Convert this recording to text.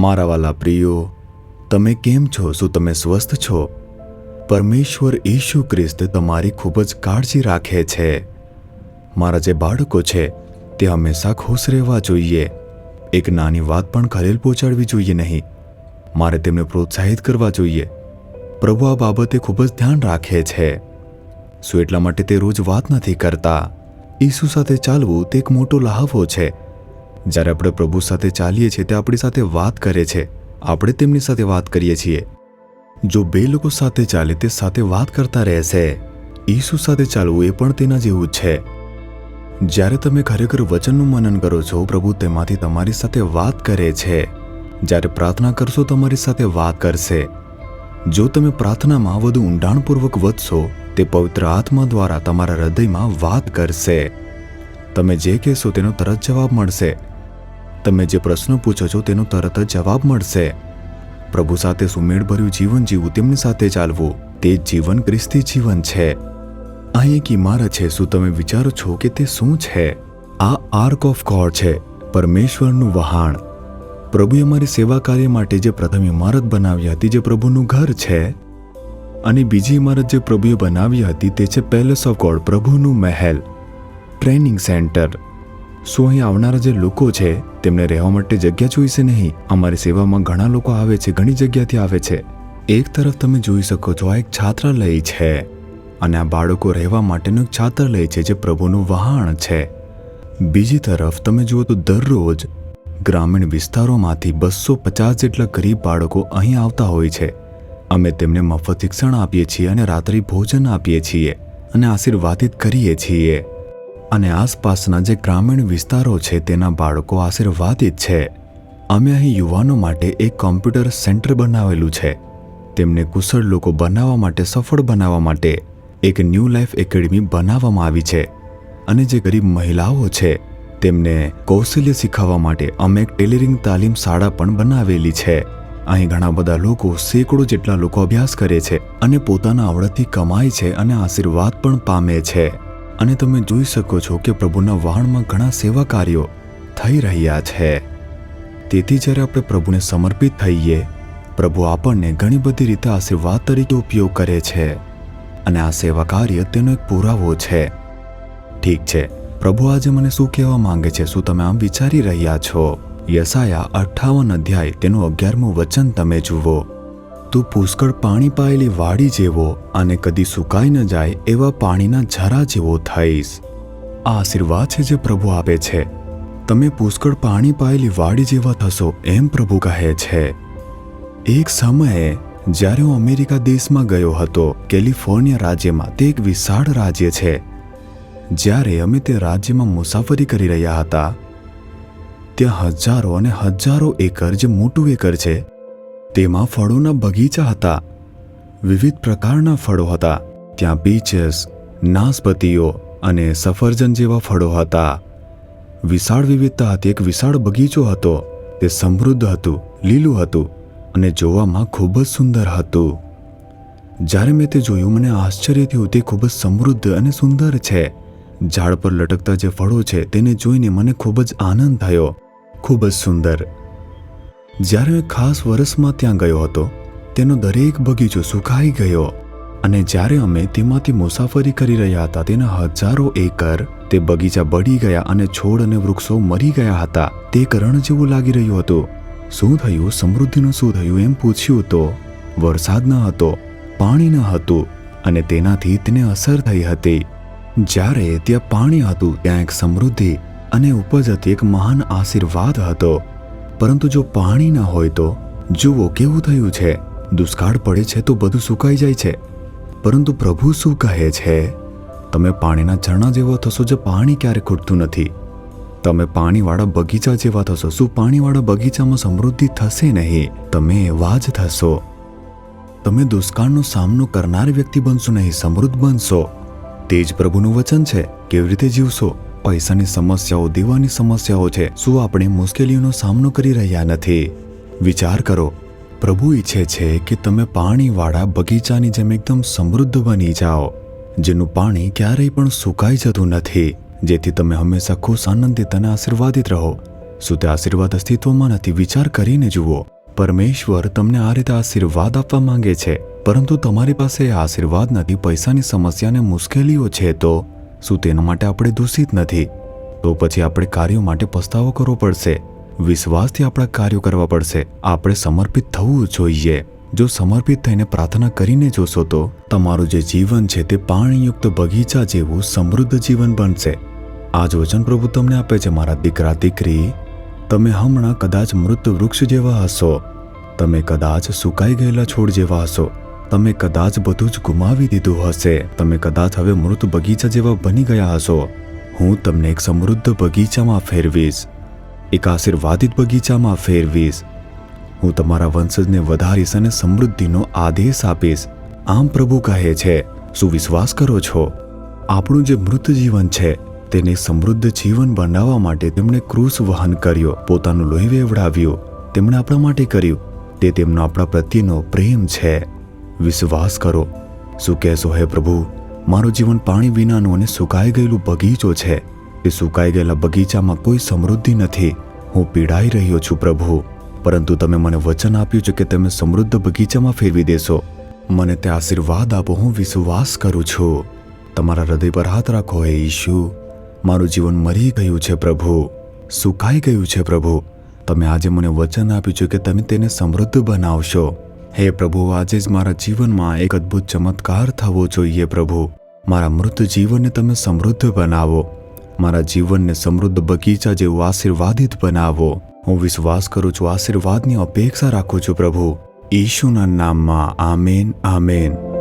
મારા વાલા પ્રિયો, તમે કેમ છો? શું તમે સ્વસ્થ છો? પરમેશ્વર ઈસુ ખ્રિસ્ત તમારી ખૂબ જ કાળજી રાખે છે. મારા જે બાળકો છે તે હંમેશા ખુશ રહેવા જોઈએ. એક નાની વાત પણ ખલેલ પહોંચાડવી જોઈએ નહીં. મારે તેમને પ્રોત્સાહિત કરવા જોઈએ. પ્રભુ આ બાબતે ખૂબ જ ધ્યાન રાખે છે. શું એટલા માટે તે રોજ વાત નથી કરતા? ઈસુ સાથે ચાલવું તે એક મોટો લહાવો છે. જ્યારે આપણે પ્રભુ સાથે ચાલીએ છીએ તે આપણી સાથે વાત કરે છે, આપણે તેમની સાથે વાત કરીએ છીએ. જો બે લોકો સાથે ચાલે તે સાથે વાત કરતા રહેશે. ઈસુ સાથે ચાલવું એ પણ તેના જેવું જ છે. જ્યારે તમે ખરેખર વચનનું મનન કરો છો, પ્રભુ તેમાંથી તમારી સાથે વાત કરે છે. જ્યારે પ્રાર્થના કરશો તમારી સાથે વાત કરશે. જો તમે પ્રાર્થનામાં વધુ ઊંડાણપૂર્વક વધશો, તે પવિત્ર આત્મા દ્વારા તમારા હૃદયમાં વાત કરશે. તમે જે કહેશો તેનો તરત જવાબ મળશે. તમે જે પ્રશ્નો પૂછો છો તેનો તરત જ જવાબ મળશે. પ્રભુ સાથે સુમેળભર્યું જીવન જીવવું, તેમની સાથે ચાલવું, તે જ જીવન ખ્રિસ્તી જીવન છે. અહીં એક ઇમારત છે. શું તમે વિચારો છો કે તે શું છે? આ આર્ક ઓફ ગોડ છે, પરમેશ્વરનું વહાણ. પ્રભુએ અમારી સેવા કાર્ય માટે જે પ્રથમ ઇમારત બનાવી હતી, જે પ્રભુનું ઘર છે, અને બીજી ઇમારત જે પ્રભુએ બનાવી હતી તે છે પેલેસ ઓફ ગોડ, પ્રભુનું મહેલ, ટ્રેનિંગ સેન્ટર. શું અહીં આવનારા જે લોકો છે તેમને રહેવા માટે જગ્યા જોઈશે નહીં? અમારી સેવામાં ઘણા લોકો આવે છે, ઘણી જગ્યાથી આવે છે. એક તરફ તમે જોઈ શકો છો આ એક છાત્રાલય છે, અને આ બાળકો રહેવા માટેનું એક છાત્રાલય છે જે પ્રભુનું વહાણ છે. બીજી તરફ તમે જુઓ તો દરરોજ ગ્રામીણ વિસ્તારોમાંથી 250 જેટલા ગરીબ બાળકો અહીં આવતા હોય છે. અમે તેમને મફત શિક્ષણ આપીએ છીએ અને રાત્રિ ભોજન આપીએ છીએ અને આશીર્વાદિત કરીએ છીએ. અને આસપાસના જે ગ્રામીણ વિસ્તારો છે તેના બાળકો આશીર્વાદિત છે. અમે અહીં યુવાનો માટે એક કોમ્પ્યુટર સેન્ટર બનાવેલું છે. તેમને કુશળ લોકો બનાવવા માટે, સફળ બનાવવા માટે એક ન્યૂ લાઈફ એકેડમી બનાવવામાં આવી છે. અને જે ગરીબ મહિલાઓ છે તેમને કૌશલ્ય શીખવવા માટે અમે એક ટેલરિંગ તાલીમ શાળા પણ બનાવેલી છે. અહીં ઘણા બધા લોકો, સેંકડો જેટલા લોકો અભ્યાસ કરે છે અને પોતાના આવડતથી કમાય છે અને આશીર્વાદ પણ પામે છે. અને તમે જોઈ શકો છો કે પ્રભુના વહાણમાં ઘણા સેવા કાર્યો થઈ રહ્યા છે. તેથી જ્યારે આપણે પ્રભુને સમર્પિત થઈએ, પ્રભુ આપણને ઘણી બધી રીતે આશીર્વાદ તરીકે ઉપયોગ કરે છે. અને આ સેવા કાર્ય તેનો એક પુરાવો છે. ઠીક છે, પ્રભુ આજે મને શું કહેવા માંગે છે? શું તમે આમ વિચારી રહ્યા છો? યશાયા 58 અધ્યાય તેનું 11મું વચન તમે જુઓ. તું પુષ્કળ પાણી પાયેલી વાડી જેવો અને કદી સુકાઈ ન જાય એવા પાણીના ઝરા જેવો થઈશ. આ આશીર્વાદ છે જે પ્રભુ આપે છે. તમે પુષ્કળ પાણી પાયેલી વાડી જેવા થશો એમ પ્રભુ કહે છે. એક સમયે જ્યારે હું અમેરિકા દેશમાં ગયો હતો, કેલિફોર્નિયા રાજ્યમાં, તે એક વિશાળ રાજ્ય છે. જ્યારે અમે તે રાજ્યમાં મુસાફરી કરી રહ્યા હતા, ત્યાં હજારો અને હજારો એકર, જે મોટું એકર છે, તેમાં ફળોના બગીચા હતા. વિવિધ પ્રકારના ફળો હતા. ત્યાં પીચસ, નાસપતીઓ અને સફરજન જેવા ફળો હતા. વિશાળ વિવિધતા હતી. એક વિશાળ બગીચો હતો. તે સમૃદ્ધ હતું, લીલું હતું અને જોવામાં ખૂબ જ સુંદર હતું. જ્યારે મેં તે જોયું, મને આશ્ચર્ય થયું. તે ખૂબ જ સમૃદ્ધ અને સુંદર છે. ઝાડ પર લટકતા જે ફળો છે તેને જોઈને મને ખૂબ જ આનંદ થયો. ખૂબ જ સુંદર. જ્યારે મેં ખાસ વર્ષમાં ત્યાં ગયો હતો, તેનો દરેક બગીચો સુકાઈ ગયો. અને જ્યારે અમે તેમાંથી મુસાફરી કરી રહ્યા હતા, તેના હજારો એકર તે બગીચા બળી ગયા અને છોડ અને વૃક્ષો મરી ગયા હતા. તે એક રણ જેવું લાગી રહ્યું હતું. શું થયું? સમૃદ્ધિનું શું થયું એમ પૂછ્યું તો વરસાદ ન હતો, પાણી ન હતું અને તેનાથી તેને અસર થઈ હતી. જ્યારે ત્યાં પાણી હતું, ત્યાં એક સમૃદ્ધિ અને ઉપજ હતી, એક મહાન આશીર્વાદ હતો. પરંતુ જો પાણી ન હોય તો જુઓ કેવું થયું છે. દુષ્કાળ પડે છે તો બધું સુકાઈ જાય છે. પરંતુ પ્રભુ શું કહે છે? તમે પાણીના ઝરણા જેવા થશો, જે પાણી ક્યારે ખૂટતું નથી. તમે પાણીવાળા બગીચા જેવા થશો. શું પાણીવાળા બગીચામાં સમૃદ્ધિ થશે નહીં? તમે એવા જ થશો. તમે દુષ્કાળનો સામનો કરનાર વ્યક્તિ બનશો નહીં, સમૃદ્ધ બનશો. તે જ પ્રભુનું વચન છે. કેવી રીતે જીવશો? પૈસાની સમસ્યાઓ, દેવાની સમસ્યાઓ છે. શું આપણે મુશ્કેલીઓનો સામનો કરી રહ્યા નથી? વિચાર કરો. પ્રભુ ઈચ્છે છે કે તમે પાણીવાળા બગીચાની જેમ એકદમ સમૃદ્ધ બની જાઓ, જેનું પાણી ક્યારેય પણ સુકાઈ જતું નથી, જેથી તમે હંમેશા ખુશ, આનંદિત અને આશીર્વાદિત રહો. શું તે આશીર્વાદ અસ્તિત્વમાં નથી? વિચાર કરીને જુઓ. પરમેશ્વર તમને આ રીતે આશીર્વાદ આપવા માંગે છે, પરંતુ તમારી પાસે એ આશીર્વાદ નથી, પૈસાની સમસ્યા અને મુશ્કેલીઓ છે, તો શું તેના માટે આપણે દૂષિત નથી? તો પછી આપણે કાર્યો માટે પસ્તાવો કરવો પડશે, વિશ્વાસથી આપણા કાર્યો કરવા પડશે. આપણે સમર્પિત થવું જોઈએ. જો સમર્પિત થઈને પ્રાર્થના કરીને જોશો તો તમારું જે જીવન છે તે પાણીયુક્ત બગીચા જેવું સમૃદ્ધ જીવન બનશે. આ જ વચન પ્રભુ તમને આપે છે, મારા દીકરા દીકરી, તમે હમણાં કદાચ મૃત વૃક્ષ જેવા હશો, તમે કદાચ સુકાઈ ગયેલા છોડ જેવા હશો, તમે કદાચ બધું જ ગુમાવી દીધું હશે, તમે કદાચ હવે મૃત બગીચા જેવા બની ગયા હશો. હું તમને એક સમૃદ્ધ બગીચામાં ફેરવીશ, એક આશીર્વાદિત બગીચામાં ફેરવીશ. હું તમારા વંશજને વધારીશ અને સમૃદ્ધિનો આદેશ આપીશ. આમ પ્રભુ કહે છે. શું વિશ્વાસ કરો છો? આપણું જે મૃત જીવન છે તેને સમૃદ્ધ જીવન બનાવવા માટે તેમણે ક્રૂસ વહન કર્યો, પોતાનું લોહી વેવડાવ્યું, તેમણે આપણા માટે કર્યું. તે તેમનો આપણા પ્રત્યેનો પ્રેમ છે. વિશ્વાસ કરો. શું કહેશો, હે પ્રભુ, મારું જીવન પાણી વિનાનું અને સુકાઈ ગયેલું બગીચો છે. તે સુકાઈ ગયેલા બગીચામાં કોઈ સમૃદ્ધિ નથી. હું પીડાઈ રહ્યો છું પ્રભુ, પરંતુ તમે મને વચન આપ્યું છે કે તમે સમૃદ્ધ બગીચામાં ફેરવી દેશો. મને તે આશીર્વાદ આપો. હું વિશ્વાસ કરું છું. તમારા હૃદય પર હાથ રાખો. હે ઈશુ, મારું જીવન મરી ગયું છે પ્રભુ, સુકાઈ ગયું છે પ્રભુ. તમે આજે મને વચન આપ્યું છે કે તમે તેને સમૃદ્ધ બનાવશો. હે પ્રભુ, આજે જ મારા જીવનમાં એક અદ્ભુત ચમત્કાર થવો જોઈએ પ્રભુ. મારા મૃત જીવનને તમે સમૃદ્ધ બનાવો, મારા જીવનને સમૃદ્ધ બગીચા જેવું આશીર્વાદિત બનાવો. હું વિશ્વાસ કરું છું, આશીર્વાદની અપેક્ષા રાખું છું પ્રભુ. ઈશુના નામમાં આમેન, આમેન.